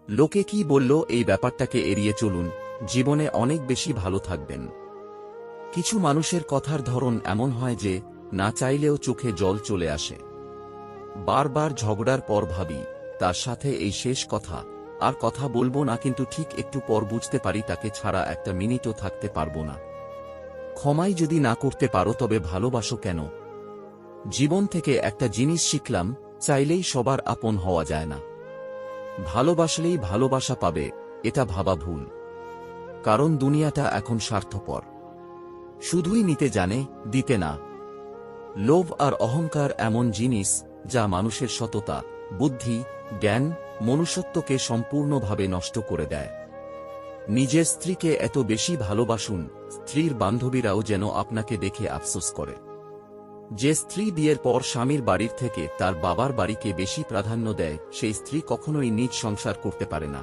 লোকে কি বলল এই ব্যাপারটাকে এড়িয়ে চলুন, জীবনে অনেক বেশি ভালো থাকবেন। কিছু মানুষের কথার ধরন এমন হয় যে না চাইলেও চোখে জল চলে আসে। বারবার ঝগড়ার পর ভাবি তার সাথে এই শেষ কথা, আর কথা বলবো না, কিন্তু ঠিক একটু পর বুঝতে পারি তাকে ছাড়া একটা মিনিটও থাকতে পারবো না। ক্ষমাই যদি না করতে পারো তবে ভালোবাসো কেন? জীবন থেকে একটা জিনিস শিখলাম, চাইলেই সবার আপন হওয়া যায় না। ভালোবাসলেই ভালোবাসা পাবে এটা ভাবা ভুল। কারণ দুনিয়াটা এখন স্বার্থপর, শুধুই নিতে জানে, দিতে না। লোভ আর অহংকার এমন জিনিস যা মানুষের সততা, বুদ্ধি, জ্ঞান, মনুষ্যত্বকে সম্পূর্ণভাবে নষ্ট করে দেয়। নিজের স্ত্রীকে এত বেশি ভালোবাসুন, স্ত্রীর বান্ধবীরাও যেন আপনাকে দেখে আফসোস করে। যে স্ত্রী বিয়ের পর স্বামীর বাড়ির থেকে তার বাবার বাড়িকে বেশি প্রাধান্য দেয়, সেই স্ত্রী কখনোই নিজ সংসার করতে পারে না।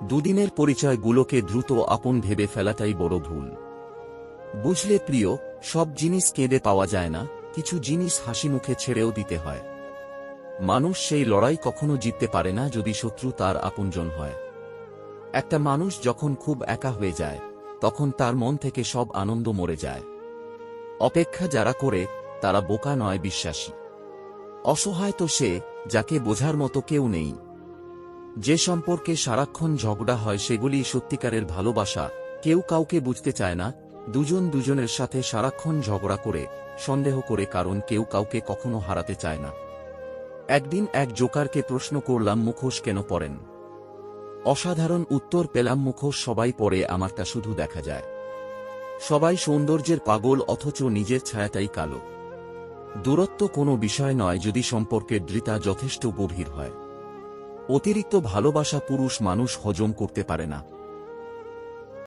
দুদিনের পরিচয়গুলোকে দ্রুত আপন ভেবে ফেলাটাই বড় ভুল। বুঝলে প্রিয়, সব জিনিস কেঁদে পাওয়া যায় না, কিছু জিনিস হাসি মুখে ছেড়েও দিতে হয়। মানুষ সেই লড়াই কখনো জিততে পারে না যদি শত্রু তার আপনজন হয়। একটা মানুষ যখন খুব একা হয়ে যায়, তখন তার মন থেকে সব আনন্দ মরে যায়। অপেক্ষা যারা করে তারা বোকা নয়, বিশ্বাসী। অসহায় তো সে যাকে বোঝার মতো কেউ নেই। যে সম্পর্কে সারাক্ষণ ঝগড়া হয় সেগুলি সত্যিকারের ভালোবাসা। কেউ কাউকে বুঝতে চায় না, দুজন দুজনের সাথে সারাক্ষণ ঝগড়া করে, সন্দেহ করে, কারণ কেউ কাউকে কখনো হারাতে চায় না। একদিন এক জোকারকে প্রশ্ন করলাম, মুখোশ কেন পরেন? অসাধারণ উত্তর পেলাম, মুখোশ সবাই পরে, আমারটা শুধু দেখা যায়। সবাই সৌন্দর্যের পাগল, অথচ নিজের ছায়াটাই কালো। দূরত্ব কোনো বিষয় নয় যদি সম্পর্কের দৃঢ়তা যথেষ্ট গভীর হয়। অতিরিক্ত ভালোবাসা পুরুষ মানুষ হজম করতে পারে না।